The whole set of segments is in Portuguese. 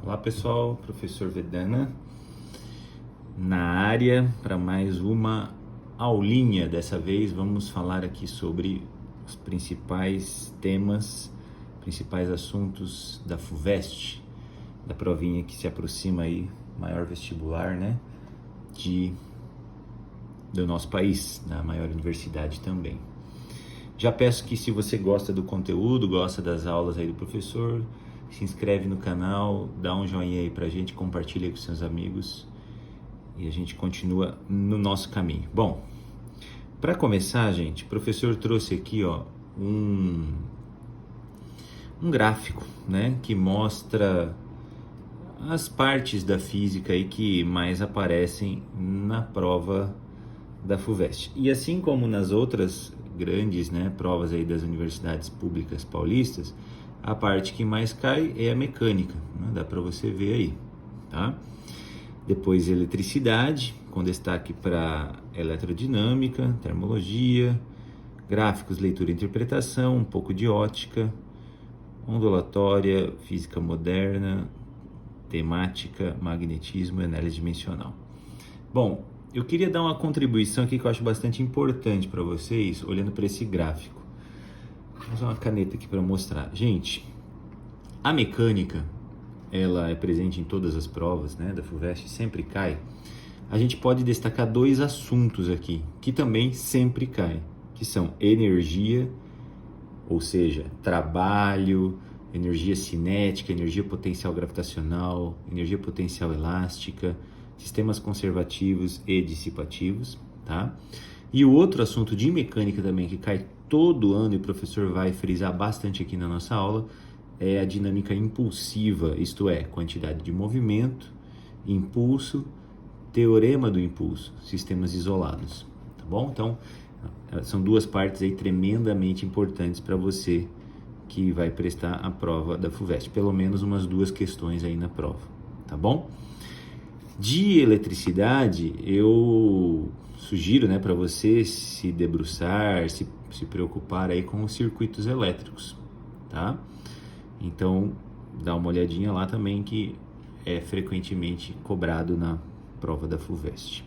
Olá pessoal, professor Vedana na área para mais uma aulinha. Dessa vez vamos falar aqui sobre os principais temas, principais assuntos da FUVEST, da provinha que se aproxima aí, maior vestibular, né, do nosso país, da maior universidade também. Já peço que, se você gosta do conteúdo, gosta das aulas aí do professor, se inscreve no canal, dá um joinha aí pra gente, compartilha com seus amigos e a gente continua no nosso caminho. Bom, para começar, gente, o professor trouxe aqui, ó, um gráfico, né, que mostra as partes da física aí que mais aparecem na prova da FUVEST. E assim como nas outras grandes, né, provas aí das universidades públicas paulistas, a parte que mais cai é a mecânica, né? Dá para você ver aí, tá? Depois eletricidade, com destaque para eletrodinâmica, termologia, gráficos, leitura e interpretação, um pouco de ótica, ondulatória, física moderna, temática, magnetismo e análise dimensional. Bom, eu queria dar uma contribuição aqui que eu acho bastante importante para vocês, olhando para esse gráfico. Vou usar uma caneta aqui para mostrar. Gente, a mecânica, ela é presente em todas as provas, né, da FUVEST, sempre cai. A gente pode destacar dois assuntos aqui, que também sempre caem, que são energia, ou seja, trabalho, energia cinética, energia potencial gravitacional, energia potencial elástica, sistemas conservativos e dissipativos, tá? E o outro assunto de mecânica também que cai todo ano e o professor vai frisar bastante aqui na nossa aula é a dinâmica impulsiva, isto é, quantidade de movimento, impulso, teorema do impulso, sistemas isolados, tá bom? Então, são duas partes aí tremendamente importantes para você que vai prestar a prova da FUVEST, pelo menos umas duas questões aí na prova, tá bom? De eletricidade, eu sugiro, né, para você se debruçar, se preocupar aí com os circuitos elétricos, tá? Então, dá uma olhadinha lá também, que é frequentemente cobrado na prova da FUVEST.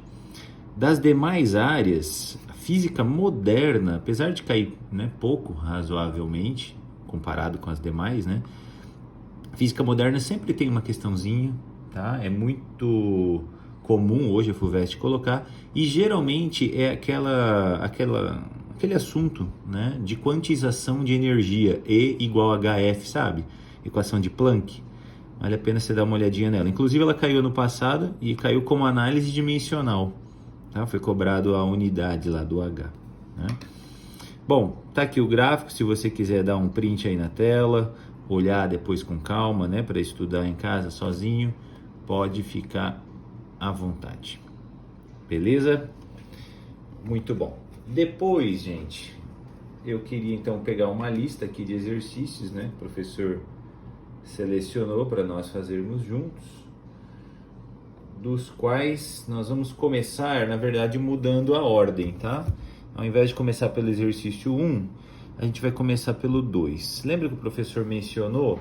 Das demais áreas, a física moderna, apesar de cair, né, pouco, razoavelmente, comparado com as demais, né, a física moderna sempre tem uma questãozinha, tá? É muito comum hoje a FUVEST colocar, e geralmente é aquele assunto, né, de quantização de energia, E igual a HF, sabe? Equação de Planck. Vale a pena você dar uma olhadinha nela. Inclusive ela caiu ano passado e caiu como análise dimensional, tá? Foi cobrado a unidade lá do H, né? Bom, tá aqui o gráfico, se você quiser dar um print aí na tela, olhar depois com calma, né, para estudar em casa sozinho, pode ficar à vontade. Beleza? Muito bom. Depois, gente, eu queria então pegar uma lista aqui de exercícios, né? O professor selecionou para nós fazermos juntos, dos quais nós vamos começar, na verdade, mudando a ordem, tá? Ao invés de começar pelo exercício 1, a gente vai começar pelo 2. Lembra que o professor mencionou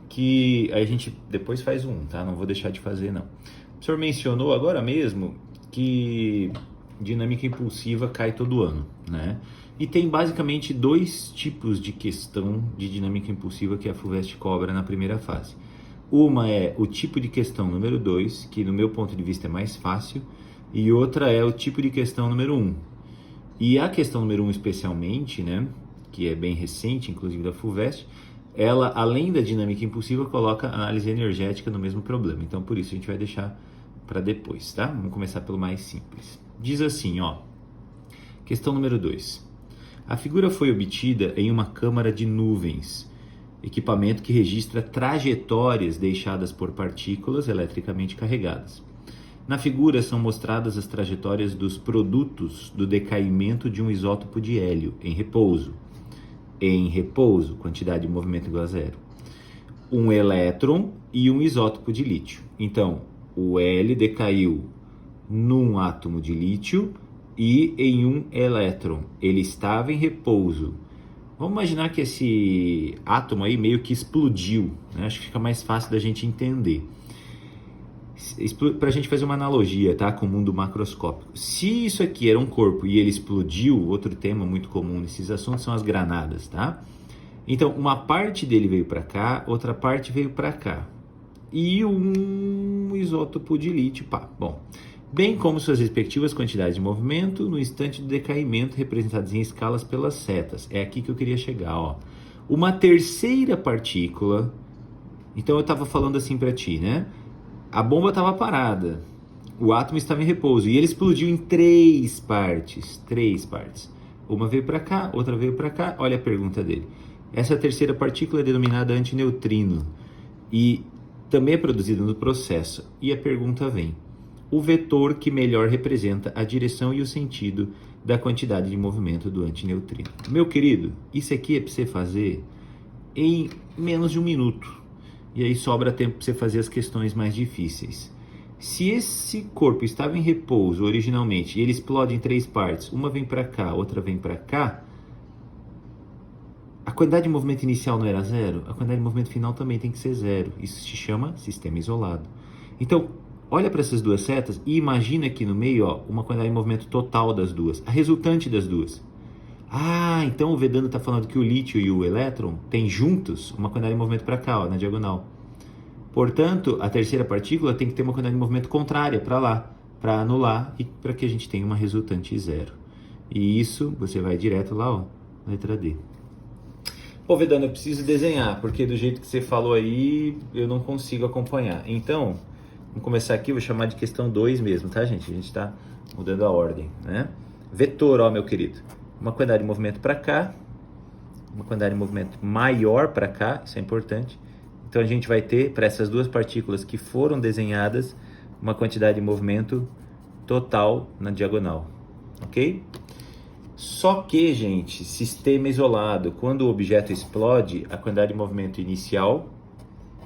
que a gente depois faz o 1, tá? Não vou deixar de fazer, não. O professor mencionou agora mesmo que dinâmica impulsiva cai todo ano, né? E tem basicamente dois tipos de questão de dinâmica impulsiva que a FUVEST cobra na primeira fase. Uma é o tipo de questão número 2, que no meu ponto de vista é mais fácil, e outra é o tipo de questão número 1. E a questão número 1 especialmente, né, que é bem recente, inclusive da FUVEST, ela, além da dinâmica impulsiva, coloca análise energética no mesmo problema. Então, por isso, a gente vai deixar para depois, tá? Vamos começar pelo mais simples. Diz assim, ó, questão número 2. A figura foi obtida em uma câmara de nuvens, equipamento que registra trajetórias deixadas por partículas eletricamente carregadas. Na figura são mostradas as trajetórias dos produtos do decaimento de um isótopo de hélio em repouso. Em repouso, quantidade de movimento igual a zero. Um elétron e um isótopo de lítio. Então, o L decaiu num átomo de lítio e em um elétron. Ele estava em repouso. Vamos imaginar que esse átomo aí meio que explodiu, né? Acho que fica mais fácil da gente entender. Para a gente fazer uma analogia, tá, com o mundo macroscópico. Se isso aqui era um corpo e ele explodiu, outro tema muito comum nesses assuntos são as granadas, tá? Então, uma parte dele veio para cá, outra parte veio para cá. E um isótopo de lítio, pá. Bom, bem como suas respectivas quantidades de movimento no instante do decaimento, representadas em escalas pelas setas. É aqui que eu queria chegar, ó. Uma terceira partícula. Então eu estava falando assim para ti, né? A bomba estava parada, o átomo estava em repouso e ele explodiu em três partes. Uma veio para cá, outra veio para cá. Olha a pergunta dele. Essa terceira partícula é denominada antineutrino e também é produzida no processo. E a pergunta vem: o vetor que melhor representa a direção e o sentido da quantidade de movimento do antineutrino? Meu querido, isso aqui é para você fazer em menos de um minuto. E aí sobra tempo para você fazer as questões mais difíceis. Se esse corpo estava em repouso originalmente e ele explode em três partes, uma vem para cá, outra vem para cá, a quantidade de movimento inicial não era zero? A quantidade de movimento final também tem que ser zero. Isso se chama sistema isolado. Então, olha para essas duas setas e imagina aqui no meio, ó, uma quantidade de movimento total das duas, a resultante das duas. Ah, então o Vedanta está falando que o lítio e o elétron têm juntos uma quantidade de movimento para cá, ó, na diagonal. Portanto, a terceira partícula tem que ter uma quantidade de movimento contrária para lá, para anular e para que a gente tenha uma resultante zero. E isso você vai direto lá, ó, letra D. Pô, Vedanta, eu preciso desenhar, porque do jeito que você falou aí, eu não consigo acompanhar. Então, vamos começar aqui, eu vou chamar de questão 2 mesmo, tá, gente? A gente está mudando a ordem, né? Vetor, ó, meu querido. Uma quantidade de movimento para cá, uma quantidade de movimento maior para cá, isso é importante. Então a gente vai ter, para essas duas partículas que foram desenhadas, uma quantidade de movimento total na diagonal, ok? Só que, gente, sistema isolado, quando o objeto explode, a quantidade de movimento inicial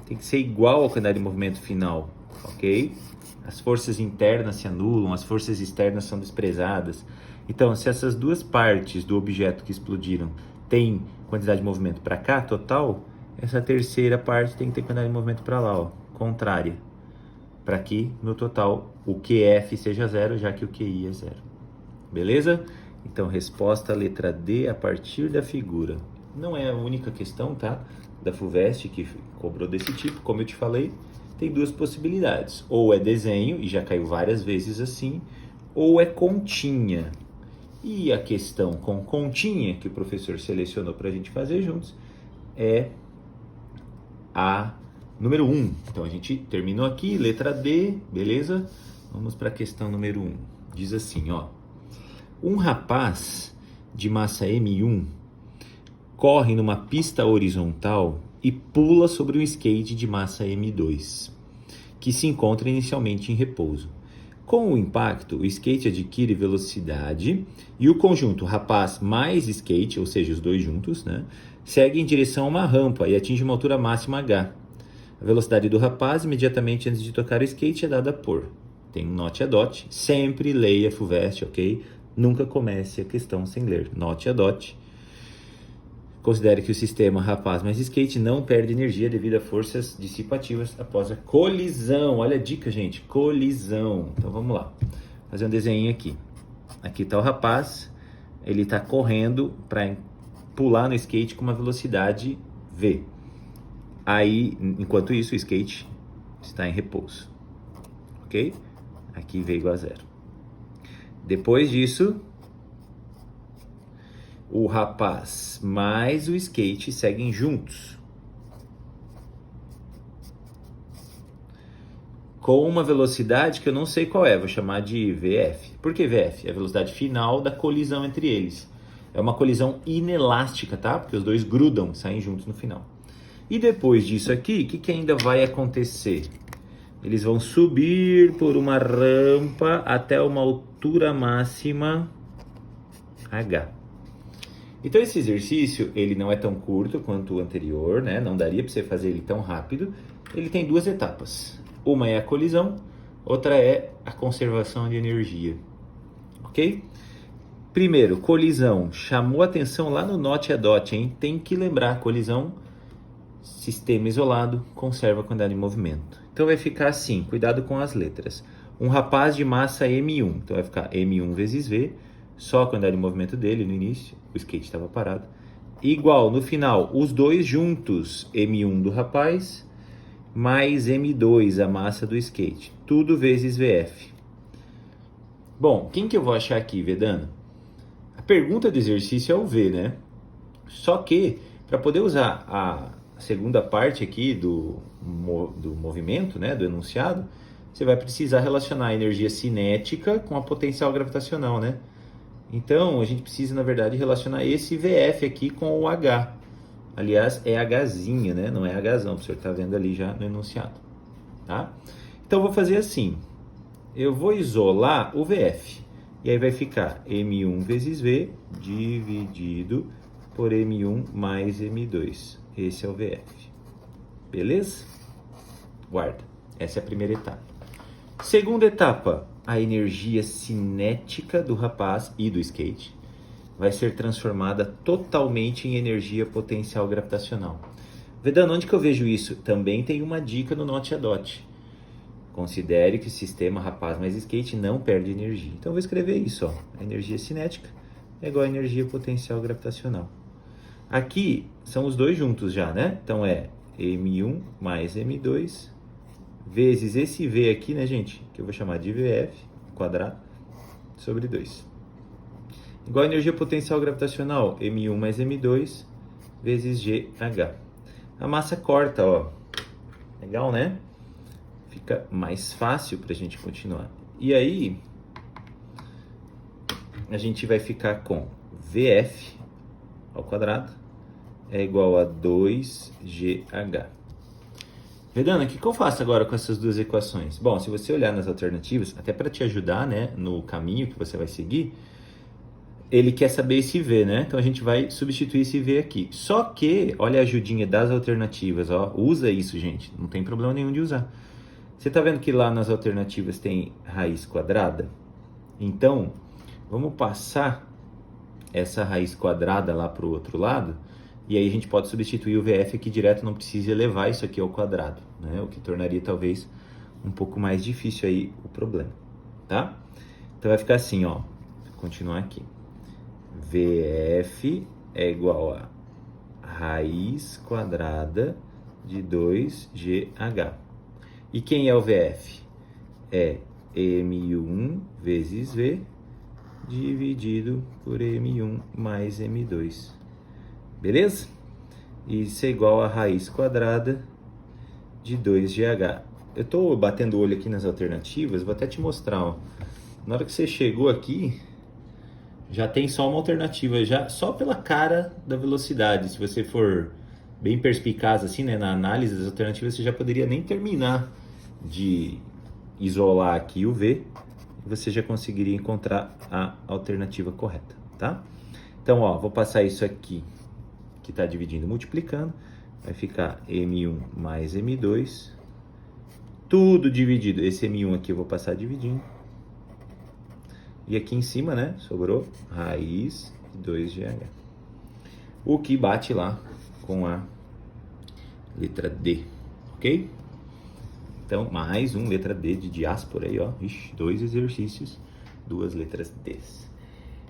tem que ser igual à quantidade de movimento final, ok? As forças internas se anulam, as forças externas são desprezadas. Então, se essas duas partes do objeto que explodiram têm quantidade de movimento para cá, total, essa terceira parte tem que ter quantidade de movimento para lá, ó, contrária. Para que, no total, o QF seja zero, já que o QI é zero. Beleza? Então, resposta letra D a partir da figura. Não é a única questão, tá? Da FUVEST que cobrou desse tipo, como eu te falei, tem duas possibilidades. Ou é desenho, e já caiu várias vezes assim, ou é continha. E a questão com continha, que o professor selecionou para a gente fazer juntos, é a número 1. Então a gente terminou aqui, letra D, beleza? Vamos para a questão número 1. Diz assim, ó. Um rapaz de massa M1 corre numa pista horizontal e pula sobre um skate de massa M2, que se encontra inicialmente em repouso. Com o impacto, o skate adquire velocidade e o conjunto rapaz mais skate, ou seja, os dois juntos, né, segue em direção a uma rampa e atinge uma altura máxima h. A velocidade do rapaz imediatamente antes de tocar o skate é dada por... Tem um note a dot, sempre leia FUVEST, ok? Nunca comece a questão sem ler. Note a dot. Considere que o sistema rapaz mais skate não perde energia devido a forças dissipativas após a colisão. Olha a dica, gente. Colisão. Então vamos lá. Fazer um desenho aqui. Aqui está o rapaz. Ele está correndo para pular no skate com uma velocidade V. Aí, enquanto isso, o skate está em repouso. Ok? Aqui V igual a zero. Depois disso, o rapaz mais o skate seguem juntos, com uma velocidade que eu não sei qual é, vou chamar de VF. Por que VF? É a velocidade final da colisão entre eles. É uma colisão inelástica, tá? Porque os dois grudam, saem juntos no final. E depois disso aqui, o que ainda vai acontecer? Eles vão subir por uma rampa até uma altura máxima H. Então esse exercício, ele não é tão curto quanto o anterior, né? Não daria para você fazer ele tão rápido. Ele tem duas etapas. Uma é a colisão, outra é a conservação de energia. Ok? Primeiro, colisão. Chamou atenção lá no Note a Dot, hein? Tem que lembrar, colisão, sistema isolado, conserva a quantidade de movimento. Então vai ficar assim, cuidado com as letras. Um rapaz de massa M1, então vai ficar M1 vezes V, só a quantidade de movimento dele no início, o skate estava parado. Igual, no final, os dois juntos, M1 do rapaz, mais M2, a massa do skate. Tudo vezes VF. Bom, quem que eu vou achar aqui, Vedano? A pergunta do exercício é o V, né? Só que, para poder usar a segunda parte aqui do movimento, né, do enunciado, você vai precisar relacionar a energia cinética com a potencial gravitacional, né? Então, a gente precisa, na verdade, relacionar esse VF aqui com o H. Aliás, é Hzinha, né? Não é Hzão, o senhor está vendo ali já no enunciado, tá? Então, eu vou fazer assim. Eu vou isolar o VF. E aí vai ficar M1 vezes V dividido por M1 mais M2. Esse é o VF. Beleza? Guarda. Essa é a primeira etapa. Segunda etapa, a energia cinética do rapaz e do skate vai ser transformada totalmente em energia potencial gravitacional. Vedano, onde que eu vejo isso? Também tem uma dica no Note a Dot. Considere que o sistema rapaz mais skate não perde energia. Então eu vou escrever isso, ó. A energia cinética é igual a energia potencial gravitacional. Aqui são os dois juntos já, né? Então é M1 mais M2 vezes esse V aqui, né, gente? Que eu vou chamar de VF quadrado sobre 2. Igual a energia potencial gravitacional, M1 mais M2 vezes GH. A massa corta, ó. Legal, né? Fica mais fácil para a gente continuar. E aí, a gente vai ficar com VF ao quadrado é igual a 2GH. Vedana, o que eu faço agora com essas duas equações? Bom, se você olhar nas alternativas, até para te ajudar, né, no caminho que você vai seguir, ele quer saber esse V, né? Então a gente vai substituir esse V aqui. Só que, olha a ajudinha das alternativas, ó. Usa isso, gente. Não tem problema nenhum de usar. Você tá vendo que lá nas alternativas tem raiz quadrada? Então, vamos passar essa raiz quadrada lá para o outro lado, e aí a gente pode substituir o VF aqui direto, não precisa elevar isso aqui ao quadrado, né? O que tornaria talvez um pouco mais difícil aí o problema, tá? Então vai ficar assim, ó, vou continuar aqui. VF é igual a raiz quadrada de 2GH. E quem é o VF? É M1 vezes V dividido por M1 mais M2. Beleza? Isso é igual a raiz quadrada de 2GH. Eu estou batendo o olho aqui nas alternativas, vou até te mostrar, ó. Na hora que você chegou aqui, já tem só uma alternativa, já só pela cara da velocidade. Se você for bem perspicaz assim, né, na análise das alternativas, você já poderia nem terminar de isolar aqui o V, e você já conseguiria encontrar a alternativa correta, tá? Então, ó, vou passar isso aqui, que está dividindo, multiplicando, vai ficar M1 mais M2, tudo dividido, esse M1 aqui eu vou passar dividindo, e aqui em cima, né, sobrou raiz de 2GH, o que bate lá com a letra D, ok? Então, mais um letra D de diáspora aí, ó. Ixi, 2 exercícios, 2 letras D.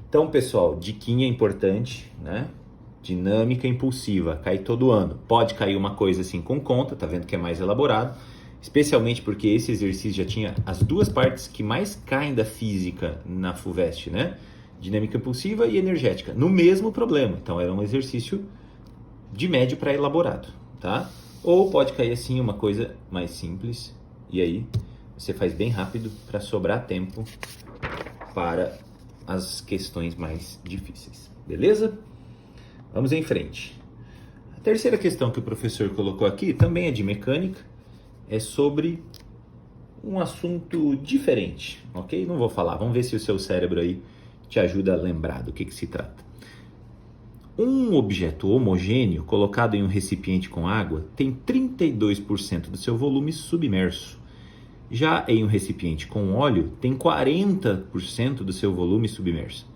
Então, pessoal, diquinha importante, né? Dinâmica impulsiva, cai todo ano. Pode cair uma coisa assim com conta, tá vendo que é mais elaborado. Especialmente porque esse exercício já tinha as duas partes que mais caem da física na FUVEST, né? Dinâmica impulsiva e energética, no mesmo problema. Então, era um exercício de médio para elaborado, tá? Ou pode cair assim uma coisa mais simples, e aí você faz bem rápido para sobrar tempo para as questões mais difíceis, beleza? Vamos em frente. A terceira questão que o professor colocou aqui também é de mecânica, é sobre um assunto diferente, ok? Não vou falar, vamos ver se o seu cérebro aí te ajuda a lembrar do que se trata. Um objeto homogêneo colocado em um recipiente com água tem 32% do seu volume submerso. Já em um recipiente com óleo, tem 40% do seu volume submerso.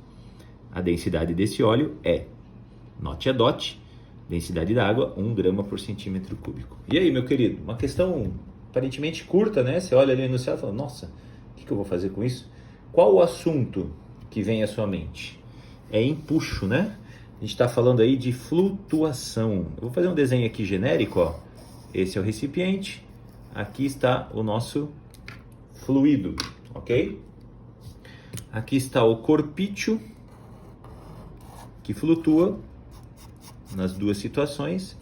A densidade desse óleo é, note a dot, densidade da água, 1 grama por centímetro cúbico. E aí, meu querido, uma questão aparentemente curta, né? Você olha ali no céu e fala, nossa, o que eu vou fazer com isso? Qual o assunto que vem à sua mente? É empuxo, né? A gente está falando aí de flutuação. Eu vou fazer um desenho aqui genérico, ó. Esse é o recipiente, aqui está o nosso fluido, ok? Aqui está o corpício, que flutua nas duas situações.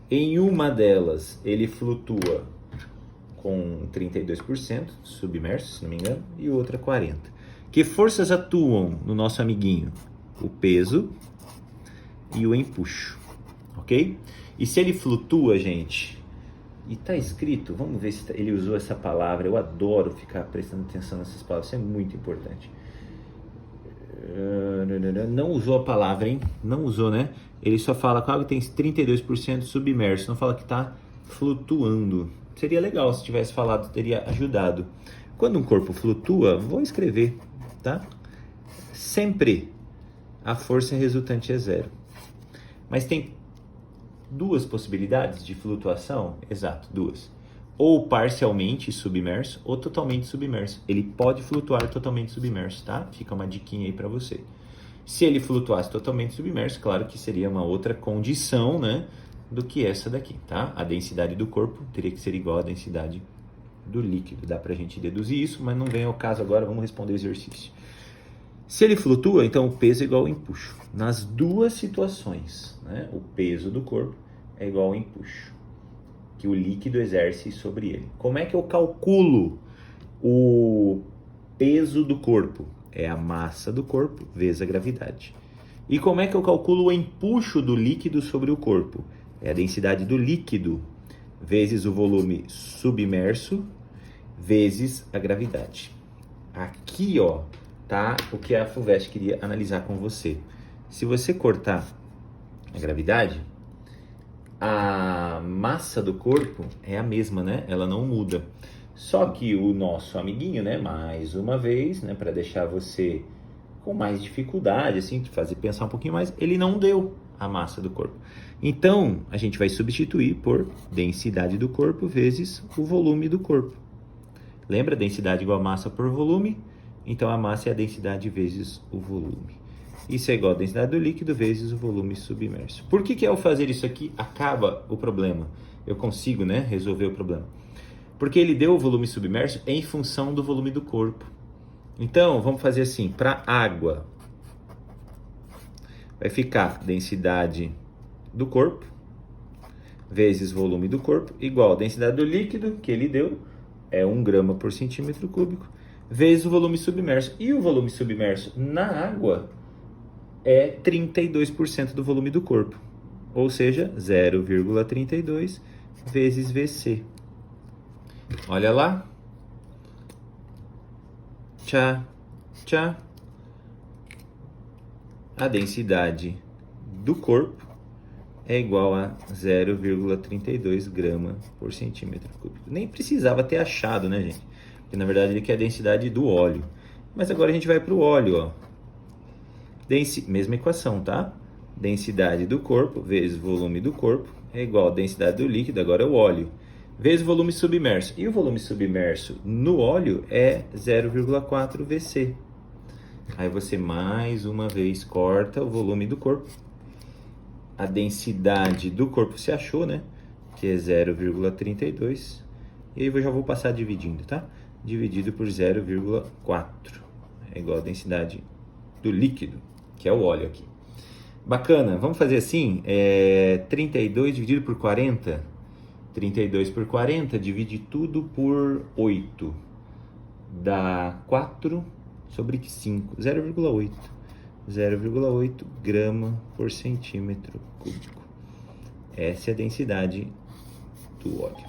Em uma delas, ele flutua com 32% submerso, se não me engano, e outra 40%. Que forças atuam no nosso amiguinho? O peso e o empuxo, ok? E se ele flutua, gente, e tá escrito, vamos ver se ele usou essa palavra, eu adoro ficar prestando atenção nessas palavras, isso é muito importante. Não usou a palavra, hein? Não usou, né? Ele só fala que a água tem 32% submerso, não fala que tá flutuando. Seria legal se tivesse falado, teria ajudado. Quando um corpo flutua, vou escrever, tá? Sempre a força resultante é zero. Mas tem duas possibilidades de flutuação, exato, duas. Ou parcialmente submerso ou totalmente submerso. Ele pode flutuar totalmente submerso, tá? Fica uma diquinha aí para você. Se ele flutuasse totalmente submerso, claro que seria uma outra condição, né, do que essa daqui, tá? A densidade do corpo teria que ser igual à densidade do líquido. Dá pra gente deduzir isso, mas não vem ao caso agora, vamos responder o exercício. Se ele flutua, então o peso é igual ao empuxo. Nas duas situações, né, o peso do corpo é igual ao empuxo que o líquido exerce sobre ele. Como é que eu calculo o peso do corpo? É a massa do corpo vezes a gravidade. E como é que eu calculo o empuxo do líquido sobre o corpo? É a densidade do líquido vezes o volume submerso vezes a gravidade. Aqui, ó, tá o que a FUVEST queria analisar com você. Se você cortar a gravidade, a massa do corpo é a mesma, né? Ela não muda. Só que o nosso amiguinho, né? Mais uma vez, né? Para deixar você com mais dificuldade, assim, de fazer pensar um pouquinho mais, ele não deu a massa do corpo. Então, a gente vai substituir por densidade do corpo vezes o volume do corpo. Lembra? Densidade igual a massa por volume. Então, a massa é a densidade vezes o volume. Isso é igual a densidade do líquido vezes o volume submerso. Por que ao fazer isso aqui acaba o problema? Eu consigo, né, resolver o problema. Porque ele deu o volume submerso em função do volume do corpo. Então, vamos fazer assim, para água, vai ficar densidade do corpo vezes volume do corpo igual a densidade do líquido que ele deu, é 1 grama por centímetro cúbico, vezes o volume submerso. E o volume submerso na água é 32% do volume do corpo, ou seja, 0,32 vezes VC. Olha lá. Tchá, tchá. A densidade do corpo é igual a 0,32 grama por centímetro cúbico. Nem precisava ter achado, né, gente? Porque na verdade ele quer a densidade do óleo. Mas agora a gente vai para o óleo, ó. Mesma equação, tá? Densidade do corpo vezes volume do corpo é igual a densidade do líquido, agora é o óleo, vezes volume submerso. E o volume submerso no óleo é 0,4 VC. Aí você mais uma vez corta o volume do corpo. A densidade do corpo se achou, né? Que é 0,32. E aí eu já vou passar dividindo, tá? Dividido por 0,4. É igual a densidade do líquido, que é o óleo aqui. Bacana, vamos fazer assim, 32 dividido por 40, 32 por 40, divide tudo por 8, dá 4 sobre 5, 0,8, 0,8 grama por centímetro cúbico. Essa é a densidade do óleo.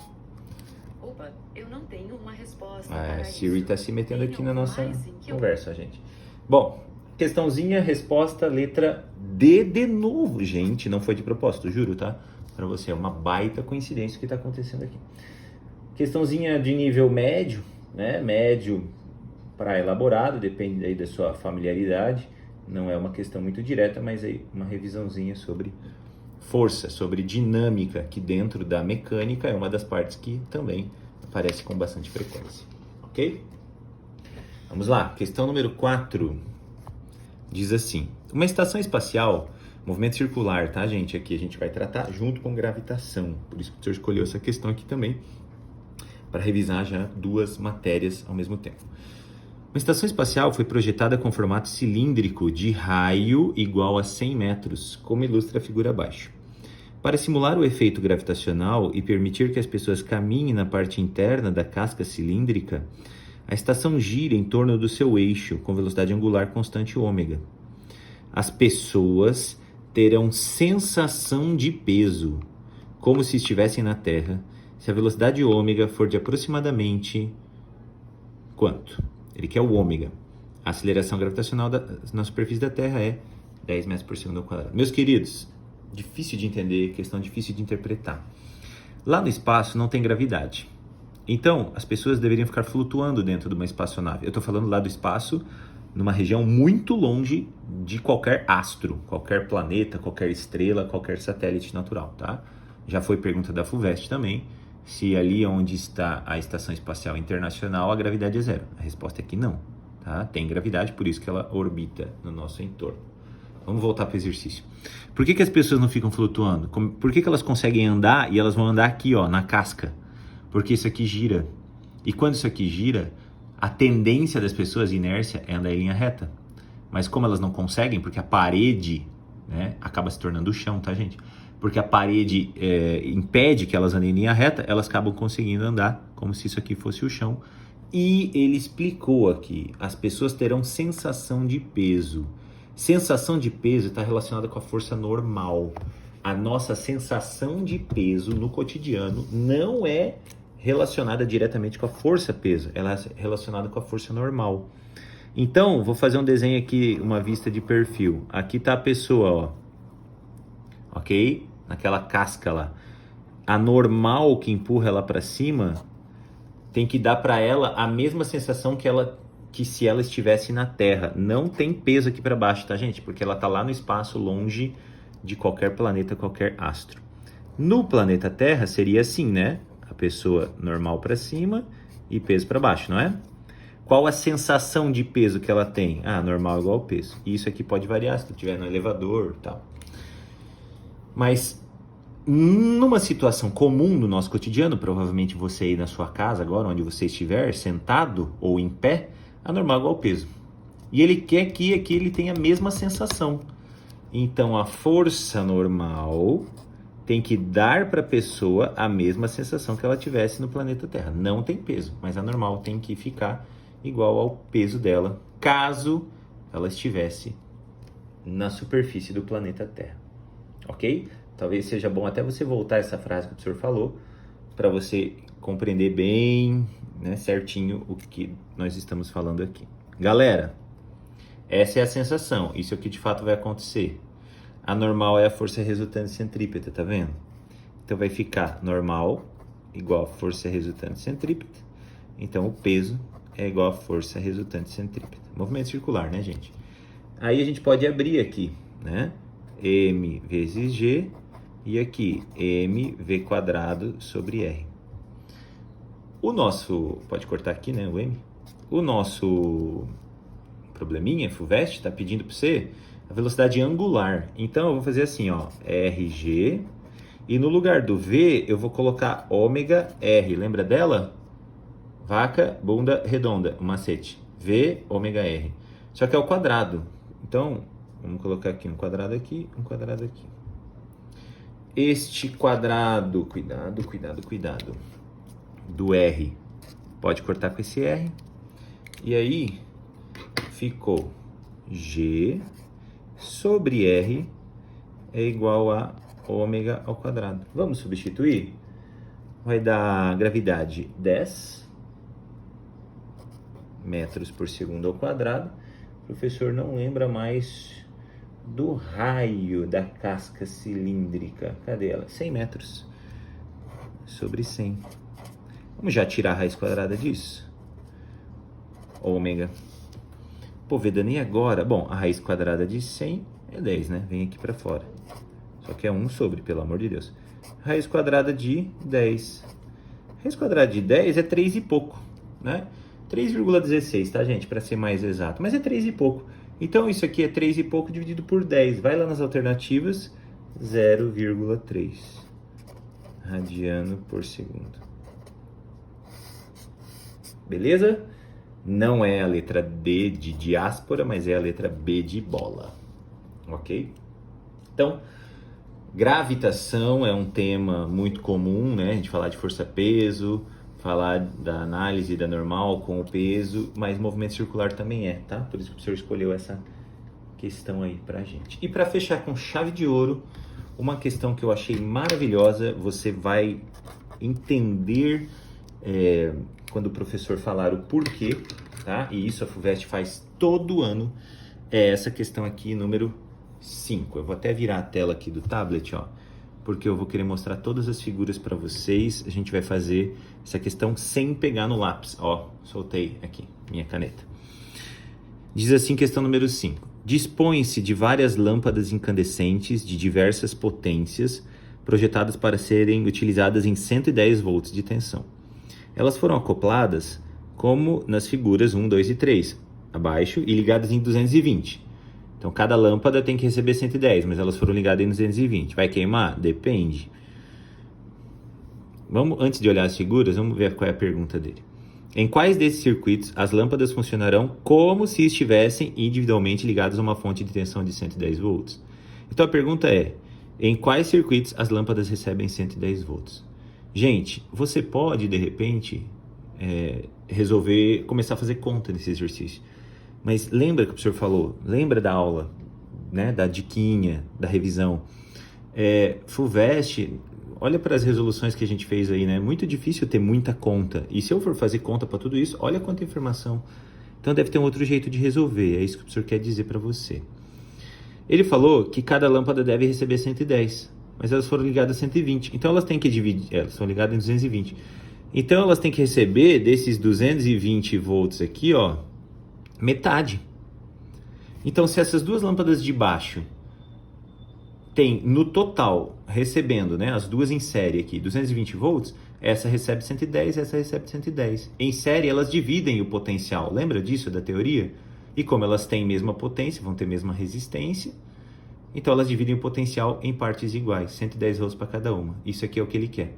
Opa, eu não tenho uma resposta A Siri está se metendo aqui na nossa que conversa, gente. Bom, questãozinha, resposta, letra D de novo. Gente, não foi de propósito, juro, tá? Para você, é uma baita coincidência o que está acontecendo aqui. Questãozinha de nível médio, né? Médio para elaborado, depende aí da sua familiaridade. Não é uma questão muito direta, mas aí uma revisãozinha sobre força, sobre dinâmica, que dentro da mecânica é uma das partes que também aparece com bastante frequência. Ok? Vamos lá, questão número 4. Diz assim: uma estação espacial, movimento circular, tá, gente? Aqui a gente vai tratar junto com gravitação. Por isso que o senhor escolheu essa questão aqui também, para revisar já 2 matérias ao mesmo tempo. Uma estação espacial foi projetada com formato cilíndrico de raio igual a 100 metros, como ilustra a figura abaixo. Para simular o efeito gravitacional e permitir que as pessoas caminhem na parte interna da casca cilíndrica, a estação gira em torno do seu eixo com velocidade angular constante ômega. As pessoas terão sensação de peso, como se estivessem na Terra, se a velocidade ômega for de aproximadamente quanto? Ele quer o ômega. A aceleração gravitacional na superfície da Terra é 10 metros por segundo ao quadrado. Meus queridos, difícil de entender, questão difícil de interpretar. Lá no espaço não tem gravidade. Então, as pessoas deveriam ficar flutuando dentro de uma espaçonave. Eu estou falando lá do espaço, numa região muito longe de qualquer astro, qualquer planeta, qualquer estrela, qualquer satélite natural, tá? Já foi pergunta da FUVEST também, se ali onde está a Estação Espacial Internacional a gravidade é zero. A resposta é que não, tá? Tem gravidade, por isso que ela orbita no nosso entorno. Vamos voltar para o exercício. Por que as pessoas não ficam flutuando? Por que elas conseguem andar e elas vão andar aqui, ó, na casca? Porque isso aqui gira. E quando isso aqui gira, a tendência das pessoas, inércia, é andar em linha reta. Mas como elas não conseguem, porque a parede, né, acaba se tornando o chão, tá, gente? Porque a parede impede que elas andem em linha reta, elas acabam conseguindo andar como se isso aqui fosse o chão. E ele explicou aqui, as pessoas terão sensação de peso. Sensação de peso está relacionada com a força normal. A nossa sensação de peso no cotidiano não é relacionada diretamente com a força-peso, ela é relacionada com a força normal. Então, vou fazer um desenho aqui, uma vista de perfil. Aqui está a pessoa, ó. Ok? Naquela casca lá. A normal que empurra ela para cima tem que dar para ela a mesma sensação que se ela estivesse na Terra. Não tem peso aqui para baixo, tá, gente? Porque ela tá lá no espaço, longe de qualquer planeta, qualquer astro. No planeta Terra seria assim, né? A pessoa normal para cima e peso para baixo, não é? Qual a sensação de peso que ela tem? Ah, normal igual ao peso. E isso aqui pode variar se tu estiver no elevador e tal. Mas numa situação comum no nosso cotidiano, provavelmente você aí na sua casa agora, onde você estiver, sentado ou em pé, a normal igual ao peso. E ele quer que aqui ele tenha a mesma sensação. Então a força normal tem que dar para a pessoa a mesma sensação que ela tivesse no planeta Terra. Não tem peso, mas a normal tem que ficar igual ao peso dela, caso ela estivesse na superfície do planeta Terra. Ok? Talvez seja bom até você voltar essa frase que o professor falou, para você compreender bem, né, certinho o que nós estamos falando aqui. Galera, essa é a sensação, isso aqui de fato vai acontecer. A normal é a força resultante centrípeta, tá vendo? Então vai ficar normal igual a força resultante centrípeta, então o peso é igual a força resultante centrípeta. Movimento circular, né, gente? Aí a gente pode abrir aqui, né? M vezes G e aqui mv quadrado sobre R. O nosso, pode cortar aqui, né, o M. O nosso probleminha, FUVEST, está pedindo para você a velocidade angular. Então eu vou fazer assim, ó, RG, e no lugar do V eu vou colocar ômega R. Lembra dela? Vaca, bunda redonda, o macete. V, ômega R. Só que é o quadrado. Então, vamos colocar aqui um quadrado aqui, um quadrado aqui. Este quadrado, cuidado, cuidado, cuidado, do R, pode cortar com esse R. E aí, ficou G sobre R é igual a ômega ao quadrado. Vamos substituir? Vai dar gravidade 10 metros por segundo ao quadrado. O professor não lembra mais do raio da casca cilíndrica. Cadê ela? 100 metros sobre 100. Vamos já tirar a raiz quadrada disso? Ômega. Pô, Vedana, e agora? Bom, a raiz quadrada de 100 é 10, né? Vem aqui para fora. Só que é 1 sobre, pelo amor de Deus. Raiz quadrada de 10. Raiz quadrada de 10 é 3 e pouco, né? 3,16, tá, gente? Para ser mais exato. Mas é 3 e pouco. Então, isso aqui é 3 e pouco dividido por 10. Vai lá nas alternativas, 0,3 radiano por segundo. Beleza? Não é a letra D de diáspora, mas é a letra B de bola. Ok? Então, gravitação é um tema muito comum, né? A gente falar de força-peso, falar da análise da normal com o peso, mas movimento circular também é, tá? Por isso que o professor escolheu essa questão aí pra gente. E para fechar com chave de ouro, uma questão que eu achei maravilhosa, você vai entender quando o professor falar o porquê, tá? E isso a FUVEST faz todo ano, é essa questão aqui, número 5. Eu vou até virar a tela aqui do tablet, ó, porque eu vou querer mostrar todas as figuras para vocês. A gente vai fazer essa questão sem pegar no lápis, ó, soltei aqui minha caneta. Diz assim, questão número 5. Dispõe-se de várias lâmpadas incandescentes de diversas potências projetadas para serem utilizadas em 110 volts de tensão. Elas foram acopladas como nas figuras 1, 2 e 3, abaixo, e ligadas em 220. Então, cada lâmpada tem que receber 110, mas elas foram ligadas em 220. Vai queimar? Depende. Antes de olhar as figuras, vamos ver qual é a pergunta dele. Em quais desses circuitos as lâmpadas funcionarão como se estivessem individualmente ligadas a uma fonte de tensão de 110 volts? Então, a pergunta é, em quais circuitos as lâmpadas recebem 110 volts? Gente, você pode, de repente, resolver começar a fazer conta nesse exercício. Mas lembra que o professor falou, lembra da aula, né, da diquinha, da revisão. FUVEST, olha para as resoluções que a gente fez aí, né? É muito difícil ter muita conta. E se eu for fazer conta para tudo isso, olha quanta informação. Então deve ter um outro jeito de resolver, é isso que o professor quer dizer para você. Ele falou que cada lâmpada deve receber 110, mas elas foram ligadas a 120. Então elas têm que dividir, elas são ligadas em 220. Então elas têm que receber desses 220 volts aqui, ó, metade. Então, se essas duas lâmpadas de baixo tem no total recebendo, né, as duas em série aqui, 220 volts, essa recebe 110, essa recebe 110. Em série, elas dividem o potencial. Lembra disso da teoria? E como elas têm mesma potência, vão ter mesma resistência, então elas dividem o potencial em partes iguais, 110 volts para cada uma. Isso aqui é o que ele quer.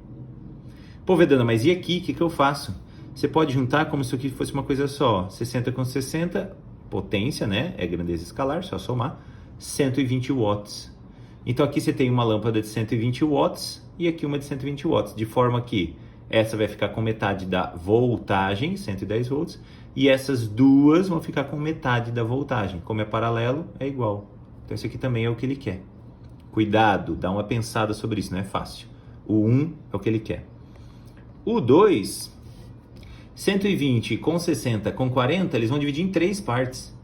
Pô, Vedana, mas e aqui? O que eu faço? Você pode juntar como se aqui fosse uma coisa só. 60 com 60, potência, né? É grandeza escalar, só somar. 120 watts. Então aqui você tem uma lâmpada de 120 watts e aqui uma de 120 watts. De forma que essa vai ficar com metade da voltagem, 110 volts. E essas duas vão ficar com metade da voltagem. Como é paralelo, é igual. Então isso aqui também é o que ele quer. Cuidado, dá uma pensada sobre isso, não é fácil. O 1 é o que ele quer. O 2... 120 com 60 com 40, eles vão dividir em 3 partes.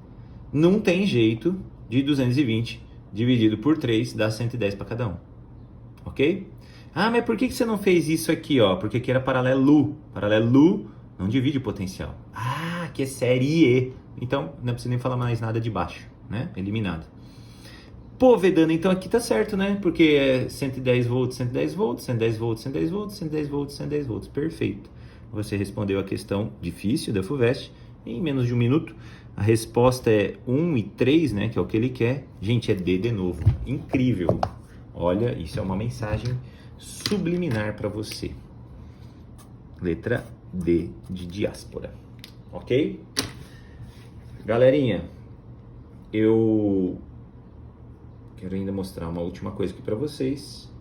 Não tem jeito de 220 dividido por 3 dar 110 para cada um. Ok? Ah, mas por que você não fez isso aqui, ó? Porque aqui era paralelo. Paralelo não divide o potencial. Ah, aqui é série E. Então, não precisa nem falar mais nada de baixo, né? Eliminado. Pô, Vedana, então aqui tá certo, né? Porque é 110 volts, 110 volts, 110 volts, 110 volts, 110 volts, 110 volts. Perfeito. Você respondeu a questão difícil da FUVEST em menos de 1 minuto. A resposta é 1 e 3, né, que é o que ele quer. Gente, é D de novo. Incrível. Olha, isso é uma mensagem subliminar para você. Letra D de diáspora. Ok? Galerinha, eu quero ainda mostrar uma última coisa aqui para vocês.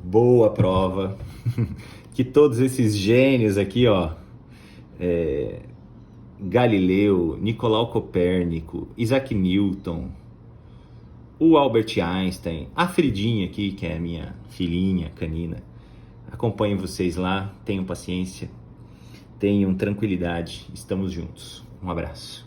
Boa prova, que todos esses gênios aqui, ó, Galileu, Nicolau Copérnico, Isaac Newton, o Albert Einstein, a Fridinha aqui, que é a minha filhinha canina, acompanhem vocês lá, tenham paciência, tenham tranquilidade, estamos juntos. Um abraço.